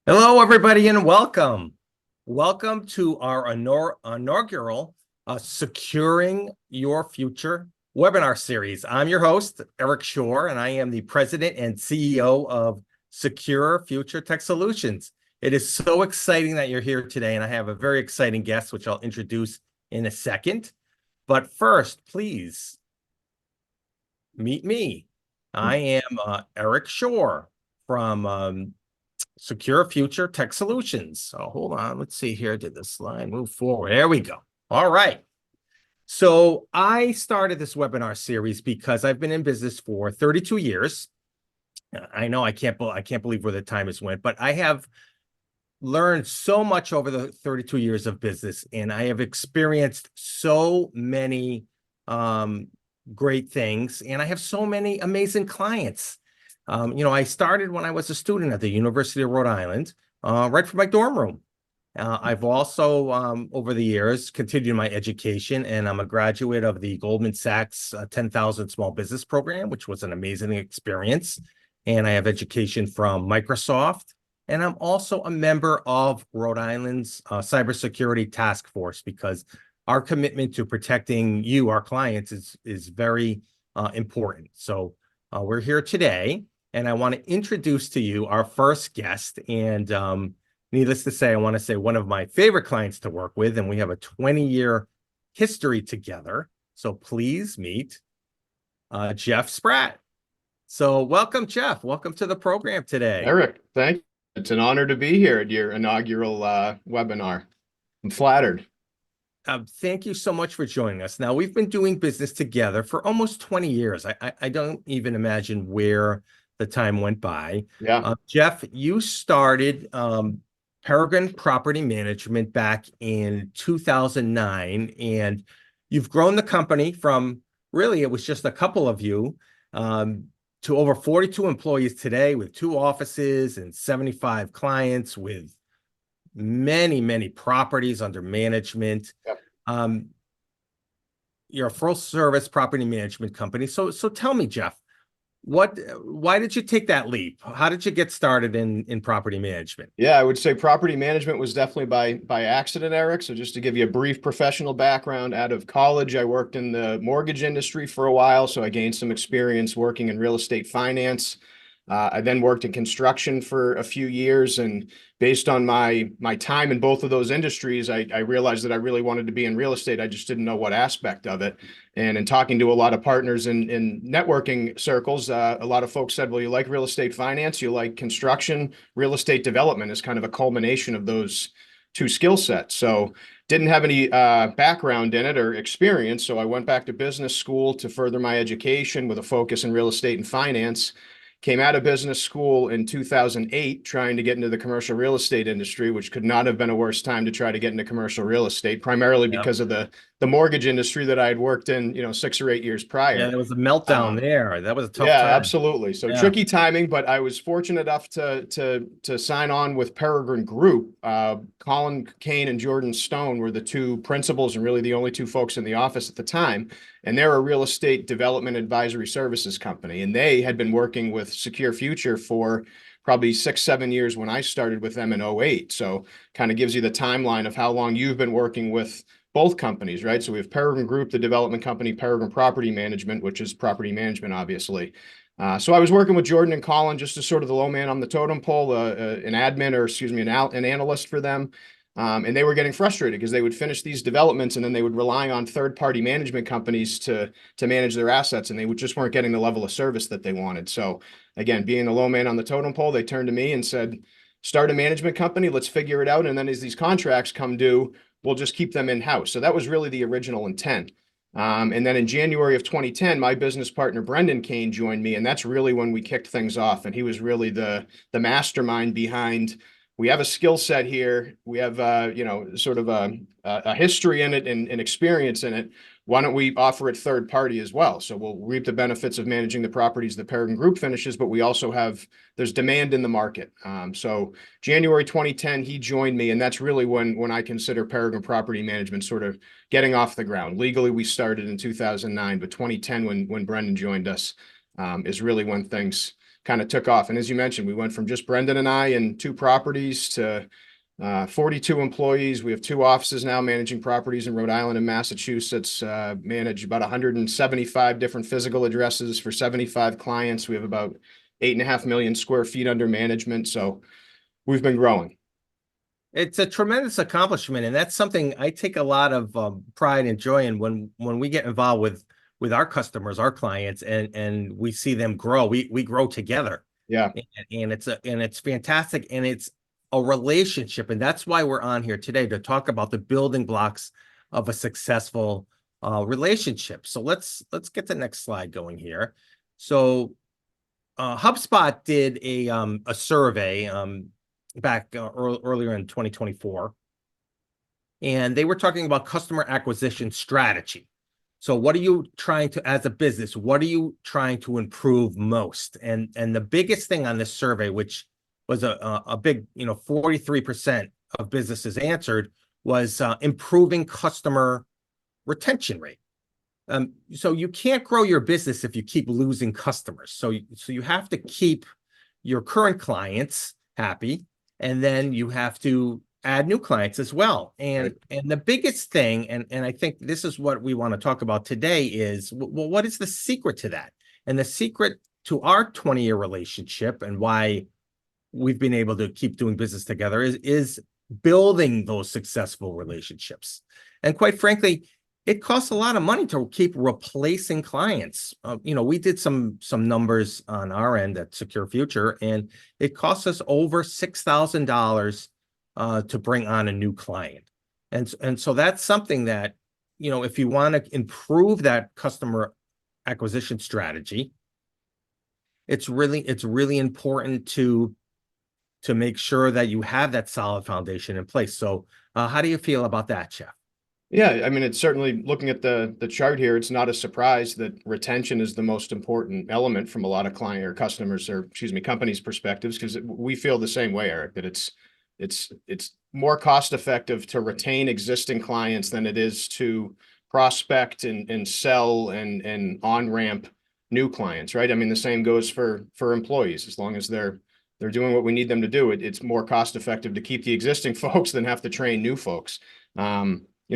Hello, everybody, and welcome. Welcome to our inaugural Securing Your Future webinar series. I'm your host, Eric Shore, and I am the president and CEO of Secure Future Tech Solutions. It is so exciting that you're here today, and I have a very exciting guest, which I'll introduce in a second. But first, please meet me. I am Eric Shore from Secure Future Tech Solutions. So hold on, let's see here. Did the slide move forward? There we go. All right. So I started this webinar series because I've been in business for 32 years. I know I can't believe where the time has went, but I have learned so much over the 32 years of business, and I have experienced so many great things, and I have so many amazing clients. I started when I was a student at the University of Rhode Island, right from my dorm room. I've also, over the years, continued my education, and I'm a graduate of the Goldman Sachs 10,000 Small Business Program, which was an amazing experience. And I have education from Microsoft, and I'm also a member of Rhode Island's cybersecurity task force because our commitment to protecting you, our clients, is very important. So we're here today, and I want to introduce to you our first guest. And needless to say, I want to say one of my favorite clients to work with, and we have a 20-year history together. So please meet Jeff Spratt. So welcome, Jeff. Welcome to the program today. Eric, thank you. It's an honor to be here at your inaugural webinar. I'm flattered. Thank you so much for joining us. Now, we've been doing business together for almost 20 years. I don't even imagine where the time went by. Yeah. Jeff, you started Peregrine Property Management back in 2009, and you've grown the company from really, it was just a couple of you, to over 42 employees today with 2 offices and 75 clients with many, many properties under management. Yep. You're a full service property management company. So tell me, Jeff, why did you take that leap? How did you get started in property management? Yeah, I would say property management was definitely by accident, Eric. So just to give you a brief professional background, out of college, I worked in the mortgage industry for a while. So I gained some experience working in real estate finance. I then worked in construction for a few years, and based on my time in both of those industries, I realized that I really wanted to be in real estate. I just didn't know what aspect of it. And in talking to a lot of partners in networking circles, a lot of folks said, well, you like real estate finance, you like construction, real estate development is kind of a culmination of those 2 skill sets. So didn't have any background in it or experience. So I went back to business school to further my education with a focus in real estate and finance. Came out of business school in 2008 trying to get into the commercial real estate industry, which could not have been a worse time to try to get into commercial real estate, primarily because of the mortgage industry that I had worked in, 6 or 8 years Yeah, prior. there was a meltdown there. That was a tough Yeah, time. absolutely. So Yeah. tricky timing, but I was fortunate enough to sign on with Peregrine Group. Colin Kane and Jordan Stone were the 2 principals and really the only 2 folks in the office at the time. And they're a real estate development advisory services company. And they had been working with Secure Future for probably 6, 7 years when I started with them in 2008. So kind of gives you the timeline of how long you've been working with both companies, right? So we have Peregrine Group, the development company, Peregrine Property Management, which is property management, obviously. So I was working with Jordan and Colin just as sort of the low man on the totem pole, an admin, or excuse me, an analyst for them. And they were getting frustrated because they would finish these developments and then they would rely on third-party management companies to manage their assets, and they just weren't getting the level of service that they wanted. So again, being the low man on the totem pole, they turned to me and said, start a management company, let's figure it out. And then as these contracts come due, we'll just keep them in-house. So that was really the original intent. And then in January of 2010, my business partner, Brendan Kane, joined me. And that's really when we kicked things off. And he was really the mastermind behind, we have a skill set here. We have, sort of a history in it and experience in it. Why don't we offer it third party as well? So we'll reap the benefits of managing the properties the Peregrine Group finishes, but we also have, there's demand in the market. So January 2010, he joined me, and that's really when I consider Peregrine Property Management sort of getting off the ground. Legally, we started in 2009, but 2010, when Brendan joined us, is really when things kind of took off. And as you mentioned, we went from just Brendan and I and 2 properties to 42 employees. We have 2 offices now managing properties in Rhode Island and Massachusetts, manage about 175 different physical addresses for 75 clients. We have about 8.5 million square feet under management. So we've been growing. It's a tremendous accomplishment, and that's something I take a lot of pride and joy in when we get involved with our customers, our clients, and we see them grow. We grow together. Yeah. And it's fantastic, and it's a relationship, and that's why we're on here today, to talk about the building blocks of a successful relationship. So let's get the next slide going here. So HubSpot did a survey back earlier in 2024, and they were talking about customer acquisition strategy. So what are you trying to, as a business, what are you trying to improve most? And the biggest thing on this survey, which was a big, 43% of businesses answered, was improving customer retention rate. So you can't grow your business if you keep losing customers. So you have to keep your current clients happy, and then you have to add new clients as well. And the biggest thing, and I think this is what we want to talk about today, is, well, what is the secret to that? And the secret to our 20-year relationship and why we've been able to keep doing business together is building those successful relationships. And quite frankly, it costs a lot of money to keep replacing clients. We did some numbers on our end at Secure Future, and it costs us over $6,000 to bring on a new client. And so that's something that, if you want to improve that customer acquisition strategy, it's really important to make sure that you have that solid foundation in place. So how do you feel about that, Jeff? Yeah, I mean, it's certainly, looking at the chart here, it's not a surprise that retention is the most important element from a lot of client or customers, or companies' perspectives, because we feel the same way, Eric, that it's more cost effective to retain existing clients than it is to prospect and sell and on-ramp new clients, right? I mean, the same goes for employees. As long as they're doing what we need them to do, it's more cost effective to keep the existing folks than have to train new folks.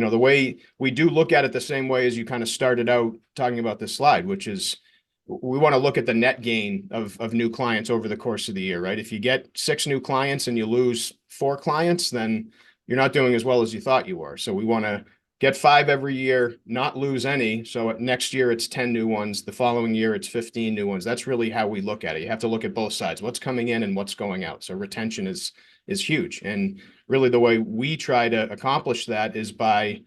The way we do look at it the same way as you kind of started out talking about this slide, which is, we want to look at the net gain of new clients over the course of the year, right? If you get 6 new clients and you lose 4 clients, then you're not doing as well as you thought you were. So we want to get 5 every year, not lose any. So next year it's 10 new ones. The following year it's 15 new ones. That's really how we look at it. You have to look at both sides, what's coming in and what's going out. So retention is huge. And really the way we try to accomplish that is by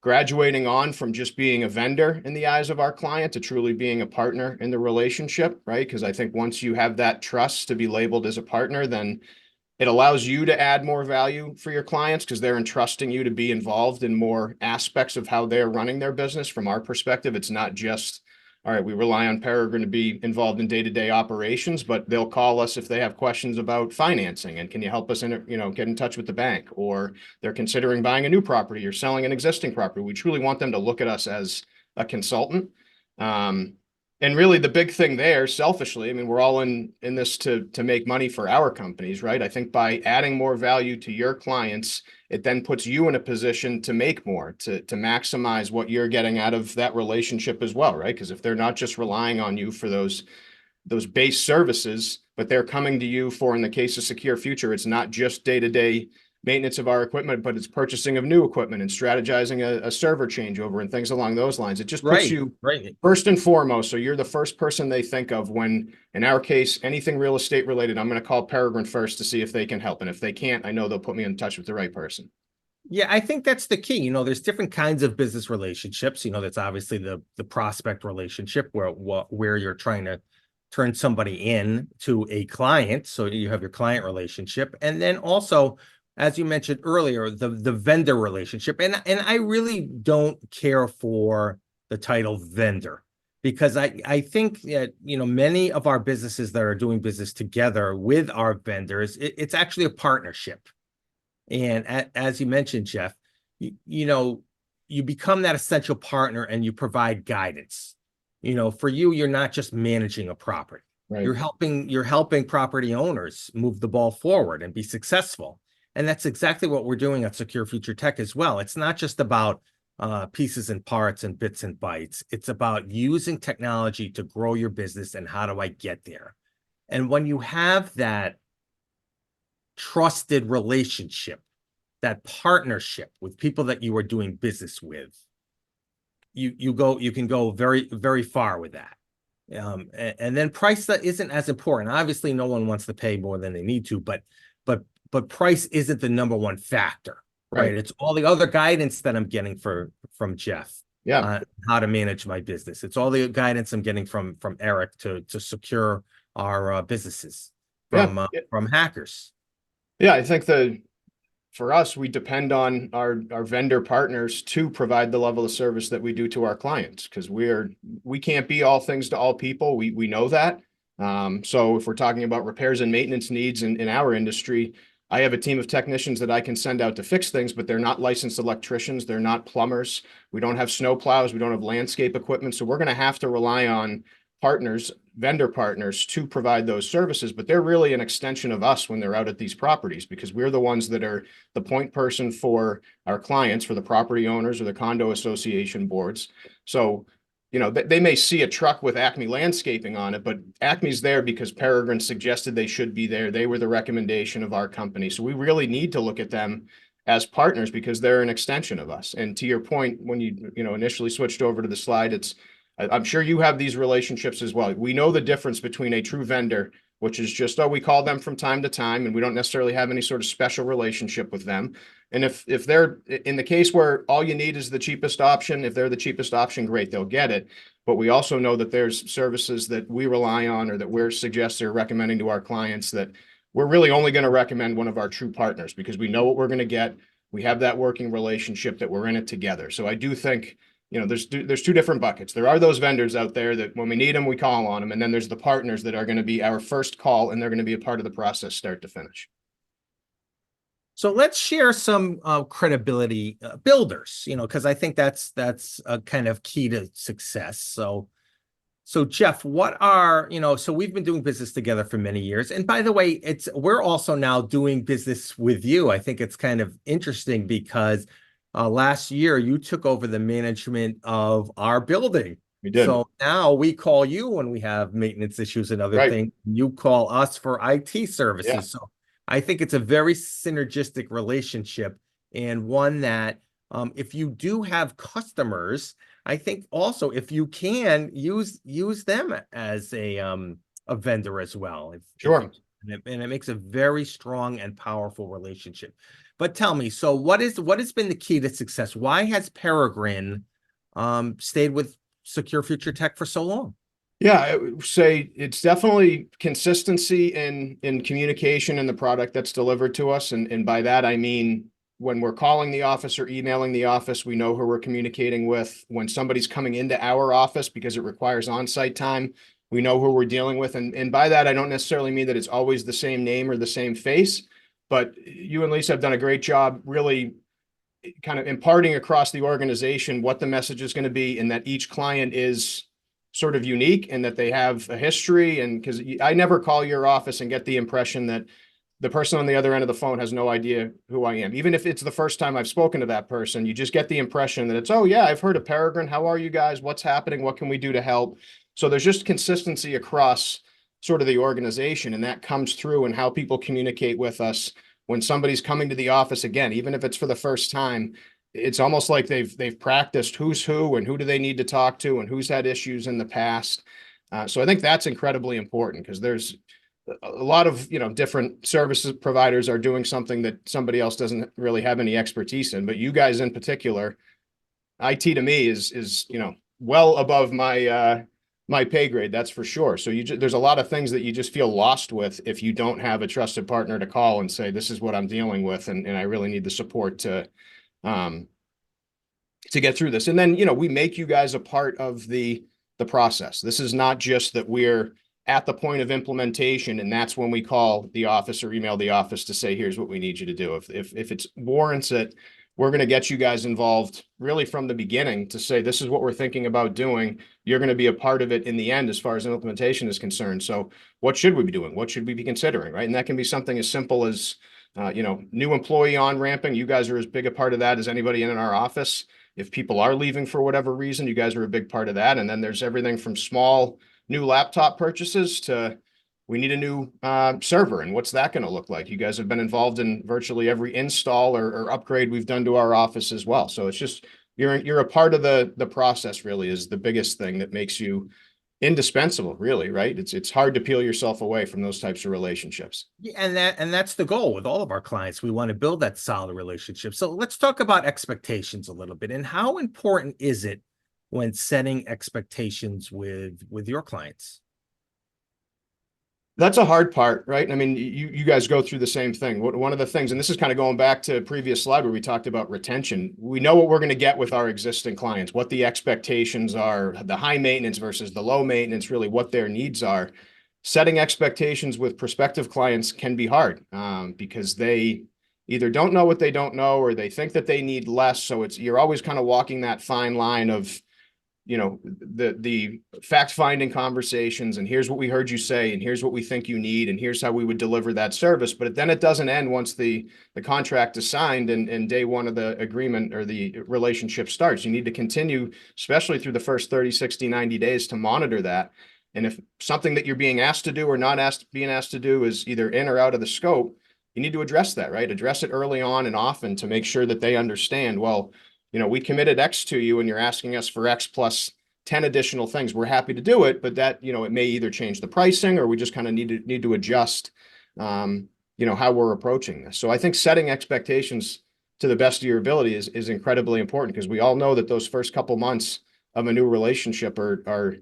graduating on from just being a vendor in the eyes of our client to truly being a partner in the relationship, right? Because I think once you have that trust to be labeled as a partner, then it allows you to add more value for your clients, because they're entrusting you to be involved in more aspects of how they're running their business. From our perspective, it's not just, all right, we rely on Peregrine to be involved in day-to-day operations, but they'll call us if they have questions about financing, and can you help us get in touch with the bank, or they're considering buying a new property or selling an existing property. We truly want them to look at us as a consultant. And really the big thing there, selfishly, I mean, we're all in this to make money for our companies, right? I think by adding more value to your clients, it then puts you in a position to make more, to maximize what you're getting out of that relationship as well, right? Because if they're not just relying on you for those base services, but they're coming to you for, in the case of Secure Future, it's not just day-to-day maintenance of our equipment, but it's purchasing of new equipment and strategizing a server changeover and things along those lines. It just puts you first and foremost. So you're the first person they think of when, in our case, anything real estate related, I'm going to call Peregrine first to see if they can help. And if they can't, I know they'll put me in touch with the right person. Yeah, I think that's the key. There's different kinds of business relationships. That's obviously the prospect relationship where you're trying to turn somebody in to a client. So you have your client relationship. And then also, as you mentioned earlier, the vendor relationship. And I really don't care for the title vendor, because I think that, many of our businesses that are doing business together with our vendors, it's actually a partnership. And as you mentioned, Jeff, you become that essential partner and you provide guidance. For you, you're not just managing a property. Right. You're helping property owners move the ball forward and be successful. And that's exactly what we're doing at Secure Future Tech as well. It's not just about pieces and parts and bits and bytes. It's about using technology to grow your business and how do I get there? And when you have that trusted relationship, that partnership with people that you are doing business with, you can go very, very far with that. And then price that isn't as important. Obviously, no one wants to pay more than they need to, but price isn't the number one factor, right? It's all the other guidance that I'm getting from Jeff on how to manage my business. It's all the guidance I'm getting from Eric to secure our businesses from hackers. Yeah, I think for us, we depend on our vendor partners to provide the level of service that we do to our clients, because we can't be all things to all people. We know that. So if we're talking about repairs and maintenance needs in our industry, I have a team of technicians that I can send out to fix things, but they're not licensed electricians. They're not plumbers. We don't have snow plows. We don't have landscape equipment. So we're going to have to rely on partners, vendor partners, to provide those services, but they're really an extension of us when they're out at these properties, because we're the ones that are the point person for our clients, for the property owners or the condo association boards. So, you know, they may see a truck with Acme Landscaping on it, but Acme's there because Peregrine suggested they should be there. They were the recommendation of our company. So we really need to look at them as partners because they're an extension of us. And to your point, when you initially switched over to the slide, I'm sure you have these relationships as well. We know the difference between a true vendor, which is just, we call them from time to time and we don't necessarily have any sort of special relationship with them. And if they're in the case where all you need is the cheapest option, if they're the cheapest option, great, they'll get it. But we also know that there's services that we rely on or that we're suggesting or recommending to our clients that we're really only going to recommend one of our true partners because we know what we're going to get. We have that working relationship that we're in it together. So I do think, there's two different buckets. There are those vendors out there that when we need them, we call on them. And then there's the partners that are going to be our first call and they're going to be a part of the process, start to finish. So let's share some credibility builders, because I think that's a kind of key to success. So Jeff, what are, so we've been doing business together for many years. And by the way, we're also now doing business with you. I think it's kind of interesting because last year you took over the management of our building. We did. So now we call you when we have maintenance issues and other things. You call us for IT services. Yeah. So I think it's a very synergistic relationship and one that if you do have customers, I think also if you can use them as a vendor as well. Sure. And it makes a very strong and powerful relationship. But tell me, so what has been the key to success? Why has Peregrine stayed with Secure Future Tech for so long? Yeah, I would say it's definitely consistency in communication and the product that's delivered to us. And by that, I mean, when we're calling the office or emailing the office, we know who we're communicating with. When somebody's coming into our office because it requires on-site time, we know who we're dealing with. And by that, I don't necessarily mean that it's always the same name or the same face, but you and Lisa have done a great job really kind of imparting across the organization what the message is going to be and that each client is sort of unique and that they have a history. And because I never call your office and get the impression that the person on the other end of the phone has no idea who I am. Even if it's the first time I've spoken to that person, you just get the impression that it's, oh yeah, I've heard of Peregrine. How are you guys? What's happening? What can we do to help? So there's just consistency across sort of the organization. And that comes through in how people communicate with us when somebody's coming to the office again, even if it's for the first time. It's almost like they've practiced who's who and who do they need to talk to and who's had issues in the past. So I think that's incredibly important because there's a lot of, different services providers are doing something that somebody else doesn't really have any expertise in, but you guys in particular, IT to me is, well above my pay grade, that's for sure. So there's a lot of things that you just feel lost with if you don't have a trusted partner to call and say, this is what I'm dealing with. And I really need the support to get through this. And then, we make you guys a part of the process. This is not just that we're at the point of implementation and that's when we call the office or email the office to say, here's what we need you to do. If it warrants it, we're going to get you guys involved really from the beginning to say, this is what we're thinking about doing. You're going to be a part of it in the end, as far as implementation is concerned. So what should we be doing? What should we be considering? Right. And that can be something as simple as, new employee on ramping. You guys are as big a part of that as anybody in our office. If people are leaving for whatever reason, you guys are a big part of that. And then there's everything from small new laptop purchases to, we need a new server, and what's that going to look like? You guys have been involved in virtually every install or upgrade we've done to our office as well. So it's just, you're a part of the process, really, is the biggest thing that makes you indispensable, really, right? It's hard to peel yourself away from those types of relationships. Yeah, and that's the goal with all of our clients. We want to build that solid relationship. So let's talk about expectations a little bit, and how important is it when setting expectations with your clients? That's a hard part, right? I mean, you guys go through the same thing. One of the things, and this is kind of going back to a previous slide where we talked about retention. We know what we're going to get with our existing clients, what the expectations are, the high maintenance versus the low maintenance, really what their needs are. Setting expectations with prospective clients can be hard because they either don't know what they don't know, or they think that they need less. So you're always kind of walking that fine line of, the fact-finding conversations, and here's what we heard you say, and here's what we think you need, and here's how we would deliver that service. But then it doesn't end once the contract is signed and day one of the agreement or the relationship starts. You need to continue, especially through the first 30, 60, 90 days, to monitor that. And if something that you're being asked to do or not being asked to do is either in or out of the scope, you need to address that, right? Address it early on and often to make sure that they understand, well, we committed X to you and you're asking us for X plus 10 additional things. We're happy to do it, but that, it may either change the pricing, or we just kind of need to adjust, how we're approaching this. So I think setting expectations to the best of your ability is incredibly important, because we all know that those first couple months of a new relationship are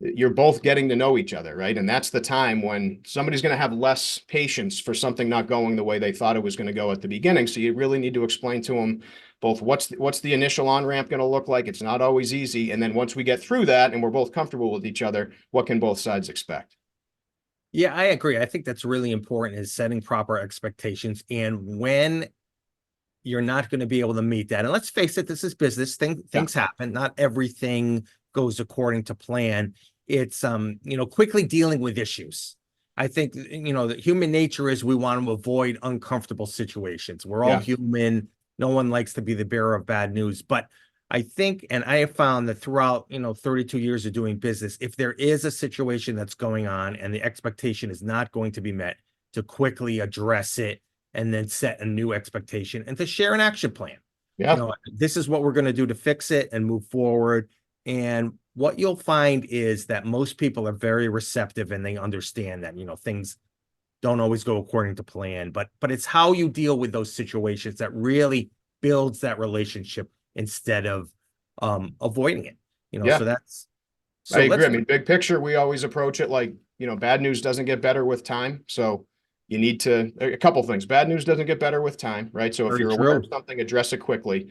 you're both getting to know each other, right? And that's the time when somebody's going to have less patience for something not going the way they thought it was going to go at the beginning. So you really need to explain to them both what's the initial on-ramp going to look like. It's not always easy. And then once we get through that and we're both comfortable with each other, what can both sides expect? Yeah, I agree. I think that's really important, is setting proper expectations. And when you're not going to be able to meet that, and let's face it, this is business. Things happen. Not everything goes according to plan. It's quickly dealing with issues. I think the human nature is we want to avoid uncomfortable situations. We're all human. No one likes to be the bearer of bad news. But I think, and I have found that throughout 32 years of doing business, if there is a situation that's going on and the expectation is not going to be met, to quickly address it and then set a new expectation and to share an action plan. Yeah. This is what we're going to do to fix it and move forward. And what you'll find is that most people are very receptive, and they understand that, things don't always go according to plan, but it's how you deal with those situations that really builds that relationship instead of avoiding it. So I agree. I mean, big picture, we always approach it like, bad news doesn't get better with time. So you need to, a couple things. Bad news doesn't get better with time, right? So if you're aware of something, address it quickly.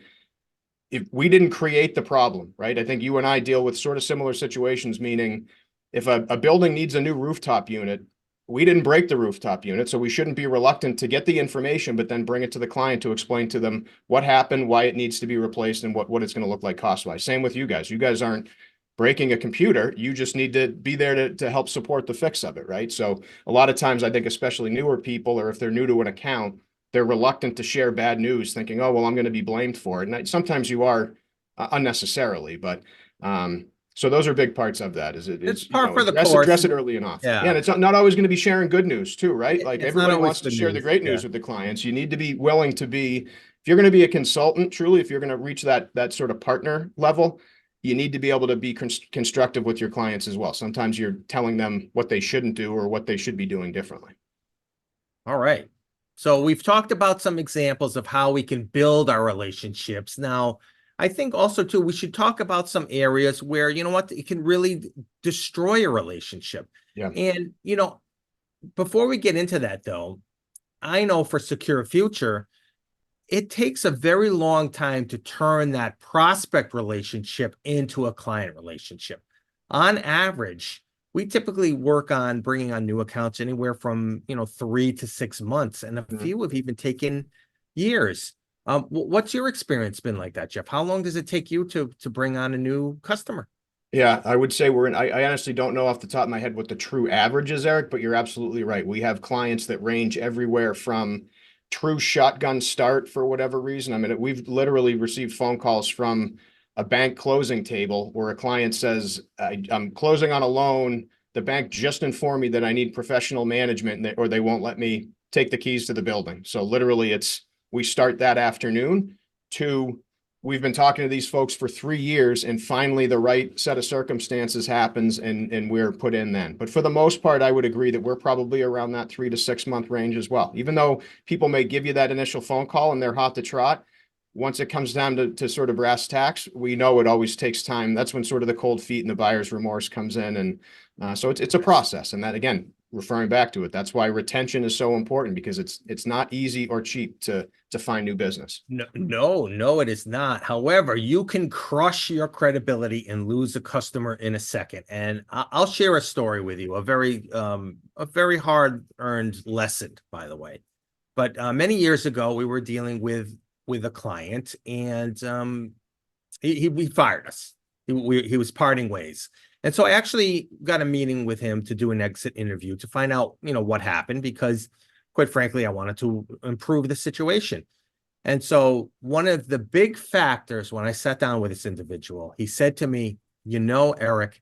If we didn't create the problem, right? I think you and I deal with sort of similar situations, meaning if a building needs a new rooftop unit, we didn't break the rooftop unit, so we shouldn't be reluctant to get the information, but then bring it to the client to explain to them what happened, why it needs to be replaced, and what it's going to look like cost-wise. Same with you guys. You guys aren't breaking a computer. You just need to be there to help support the fix of it, right? So a lot of times, I think especially newer people, or if they're new to an account, they're reluctant to share bad news, thinking, oh, well, I'm going to be blamed for it. And sometimes you are unnecessarily, but so those are big parts of that. It's par for the course. Address it early and often. Yeah, and it's not always going to be sharing good news too, right? Like everybody wants to share the great news with the clients. You need to be willing to be, if you're going to be a consultant, truly, if you're going to reach that sort of partner level, you need to be able to be constructive with your clients as well. Sometimes you're telling them what they shouldn't do or what they should be doing differently. All right. So we've talked about some examples of how we can build our relationships. Now, I think also too, we should talk about some areas where, it can really destroy a relationship. Yeah. And, before we get into that though, I know for Secure Future, it takes a very long time to turn that prospect relationship into a client relationship. On average, we typically work on bringing on new accounts anywhere from, 3 to 6 months, and a few have even taken years. What's your experience been like that, Jeff? How long does it take you to bring on a new customer? Yeah, I would say I honestly don't know off the top of my head what the true average is, Eric, but you're absolutely right. We have clients that range everywhere from true shotgun start for whatever reason. I mean, we've literally received phone calls from a bank closing table where a client says, I'm closing on a loan. The bank just informed me that I need professional management or they won't let me take the keys to the building. So literally we start that afternoon to we've been talking to these folks for 3 years and finally the right set of circumstances happens and we're put in then. But for the most part, I would agree that we're probably around that 3 to 6 month range as well. Even though people may give you that initial phone call and they're hot to trot, once it comes down to sort of brass tacks, we know it always takes time. That's when sort of the cold feet and the buyer's remorse comes in. And so it's a process. And that, again, referring back to it, that's why retention is so important, because it's not easy or cheap to find new business. No, it is not. However, you can crush your credibility and lose a customer in a second. And I'll share a story with you, a very hard-earned lesson, by the way. But many years ago, we were dealing with a client, and he fired us. He was parting ways. And so I actually got a meeting with him to do an exit interview to find out, what happened, because quite frankly, I wanted to improve the situation. And so one of the big factors when I sat down with this individual, he said to me, Eric,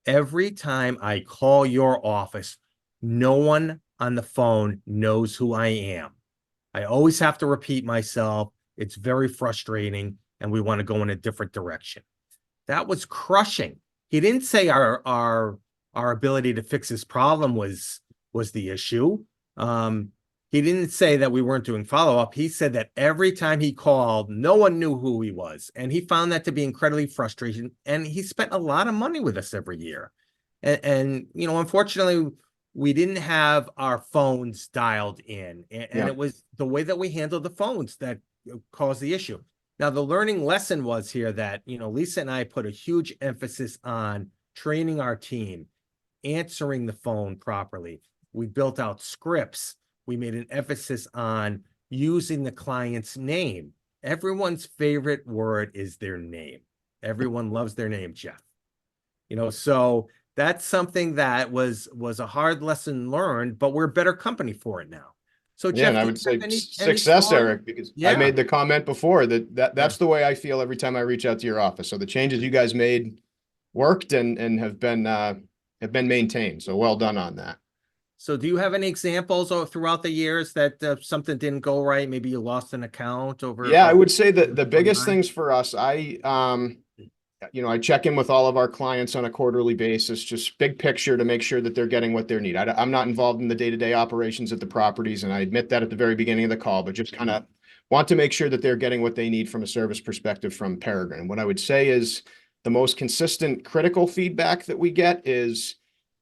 every time I call your office, no one on the phone knows who I am. I always have to repeat myself. It's very frustrating, and we want to go in a different direction. That was crushing. He didn't say our ability to fix his problem was the issue. He didn't say that we weren't doing follow-up. He said that every time he called, no one knew who he was. And he found that to be incredibly frustrating. And he spent a lot of money with us every year. And unfortunately, we didn't have our phones dialed in. And it was the way that we handled the phones that caused the issue. Now, the learning lesson was here that, Lisa and I put a huge emphasis on training our team, answering the phone properly. We built out scripts. We made an emphasis on using the client's name. Everyone's favorite word is their name. Everyone loves their name, Jeff. So that's something that was a hard lesson learned, but we're a better company for it now. So Yeah, Jeff, and I do you would say have any success, thought? Eric, because I Yeah. made the comment before that's Yeah. the way I feel every time I reach out to your office. So the changes you guys made worked and have been maintained. So well done on that. So do you have any examples throughout the years that something didn't go right? Maybe you lost an account Yeah, I over would say that the one biggest time? things for us, I check in with all of our clients on a quarterly basis, just big picture to make sure that they're getting what they need. I'm not involved in the day-to-day operations at the properties, and I admit that at the very beginning of the call, but just kind of want to make sure that they're getting what they need from a service perspective from Peregrine. And what I would say is the most consistent critical feedback that we get is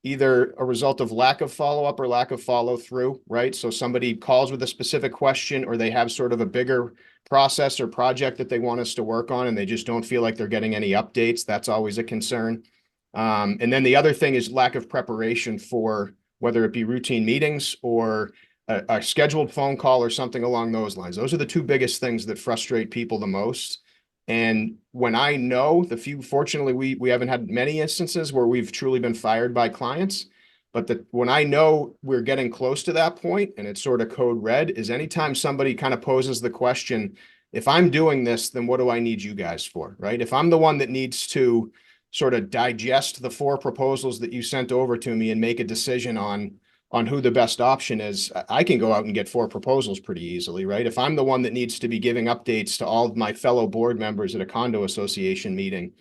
either a result of lack of follow-up or lack of follow-through, right? So somebody calls with a specific question, or they have sort of a bigger process or project that they want us to work on, and they just don't feel like they're getting any updates. That's always a concern. And then the other thing is lack of preparation for whether it be routine meetings or a scheduled phone call or something along those lines. Those are the two biggest things that frustrate people the most. And when I know fortunately, we haven't had many instances where we've truly been fired by clients. But when I know we're getting close to that point, and it's sort of code red, is anytime somebody kind of poses the question, if I'm doing this, then what do I need you guys for, right? If I'm the one that needs to sort of digest the 4 proposals that you sent over to me and make a decision on who the best option is, I can go out and get 4 proposals pretty easily, right? If I'm the one that needs to be giving updates to all of my fellow board members at a condo association meeting,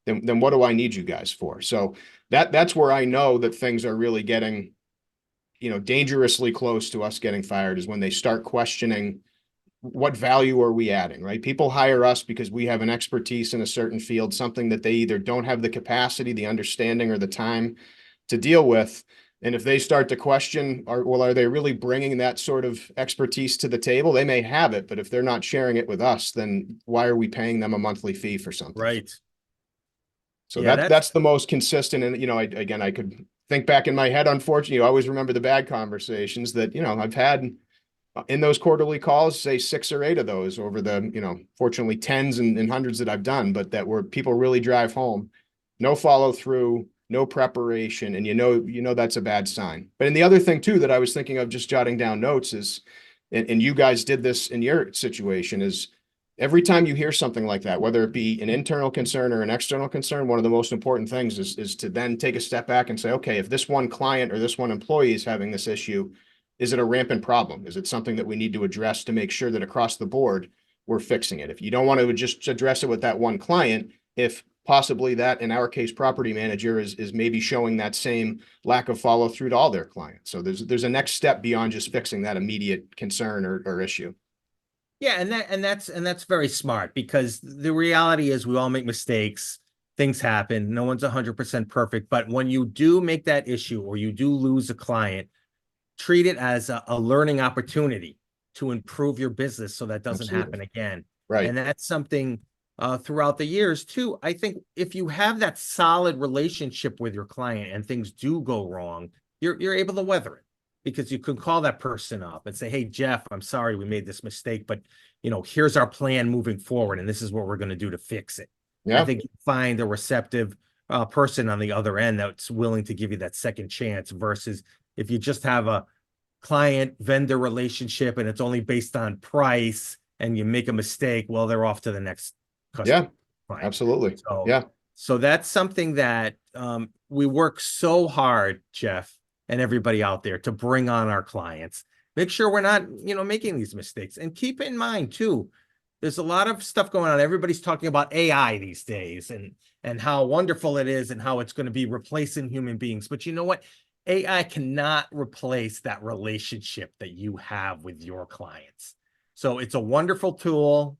then what do I need you guys for? So that's where I know that things are really getting, dangerously close to us getting fired, is when they start questioning what value are we adding, right? People hire us because we have an expertise in a certain field, something that they either don't have the capacity, the understanding, or the time to deal with. And if they start to question, are they really bringing that sort of expertise to the table? They may have it, but if they're not sharing it with us, then why are we paying them a monthly fee for something? Right. So Yeah, that's the most consistent. And, I could think back in my head, unfortunately, I always remember the bad conversations that, I've had in those quarterly calls, say 6 or 8 of those over the, fortunately tens and hundreds that I've done, but that where people really drive home, no follow through, no preparation, and that's a bad sign. But and the other thing too that I was thinking of just jotting down notes is, and you guys did this in your situation, is every time you hear something like that, whether it be an internal concern or an external concern, one of the most important things is to then take a step back and say, okay, if this one client or this one employee is having this issue, is it a rampant problem? Is it something that we need to address to make sure that across the board we're fixing it? If you don't want to just address it with that one client, if possibly that, in our case, property manager is maybe showing that same lack of follow through to all their clients. So there's a next step beyond just fixing that immediate concern or issue. Yeah, and that's very smart, because the reality is we all make mistakes. Things happen. No one's 100% perfect, but when you do make that issue or you do lose a client, treat it as a learning opportunity to improve your business so that doesn't happen again. Right. And that's something throughout the years too. I think if you have that solid relationship with your client and things do go wrong, you're able to weather it, because you can call that person up and say, hey, Jeff, I'm sorry we made this mistake, but here's our plan moving forward, and this is what we're going to do to fix it. Yeah. I think you find a receptive person on the other end that's willing to give you that second chance, versus if you just have a client vendor relationship and it's only based on price and you make a mistake, well, they're off to the next customer. Yeah, absolutely. So that's something that we work so hard, Jeff, and everybody out there, to bring on our clients. Make sure we're not, making these mistakes. And keep in mind too, there's a lot of stuff going on. Everybody's talking about AI these days and how wonderful it is and how it's going to be replacing human beings. But you know what? AI cannot replace that relationship that you have with your clients. So it's a wonderful tool.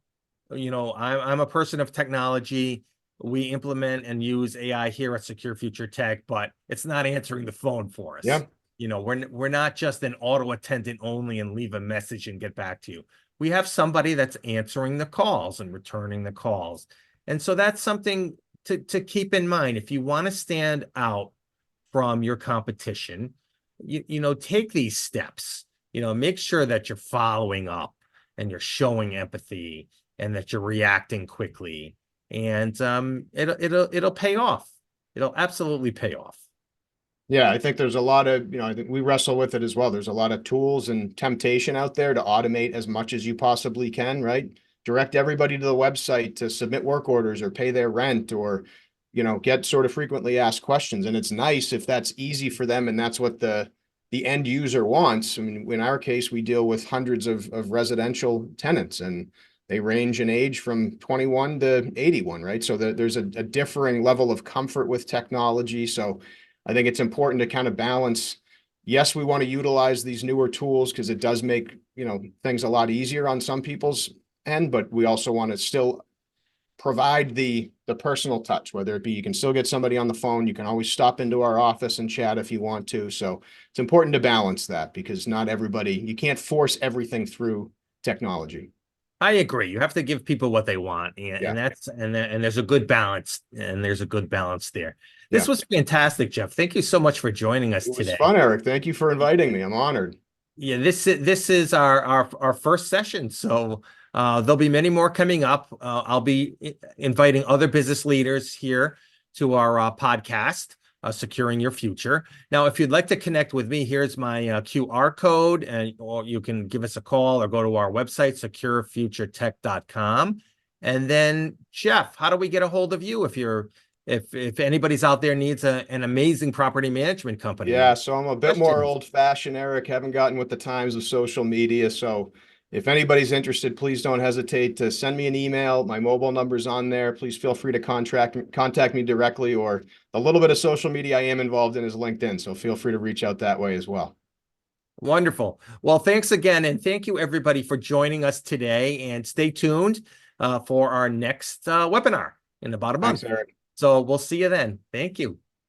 I'm a person of technology. We implement and use AI here at Secure Future Tech, but it's not answering the phone for us. Yeah. We're not just an auto attendant only and leave a message and get back to you. We have somebody that's answering the calls and returning the calls. And so that's something to keep in mind. If you want to stand out from your competition, take these steps, make sure that you're following up and you're showing empathy and that you're reacting quickly, and it'll pay off. It'll absolutely pay off. Yeah, I think there's a lot of, I think we wrestle with it as well. There's a lot of tools and temptation out there to automate as much as you possibly can, right? Direct everybody to the website to submit work orders or pay their rent, or get sort of frequently asked questions. And it's nice if that's easy for them and that's what the end user wants. I mean, in our case, we deal with hundreds of residential tenants, and they range in age from 21 to 81, right? So there's a differing level of comfort with technology. So I think it's important to kind of balance. Yes, we want to utilize these newer tools because it does make, things a lot easier on some people's end, but we also want to still provide the personal touch, whether it be you can still get somebody on the phone. You can always stop into our office and chat if you want to. So it's important to balance that, because not everybody, you can't force everything through technology. I agree. You have to give people what they want, and there's a good balance, there. This was fantastic, Jeff. Thank you so much for joining us today. It was fun, Eric. Thank you for inviting me. I'm honored. Yeah, this is our first session, so there'll be many more coming up. I'll be inviting other business leaders here to our podcast, Securing Your Future. Now, if you'd like to connect with me, here's my QR code, or you can give us a call or go to our website, securefuturetech.com. And then, Jeff, how do we get a hold of you if anybody's out there needs an amazing property management company? Yeah, so I'm a bit more old-fashioned, Eric. Haven't gotten with the times of social media. So if anybody's interested, please don't hesitate to send me an email. My mobile number's on there. Please feel free to contact me directly, or a little bit of social media I am involved in is LinkedIn. So feel free to reach out that way as well. Wonderful. Well, thanks again. And thank you, everybody, for joining us today. And stay tuned for our next webinar in about a month. Thanks, Eric. So we'll see you then. Thank you.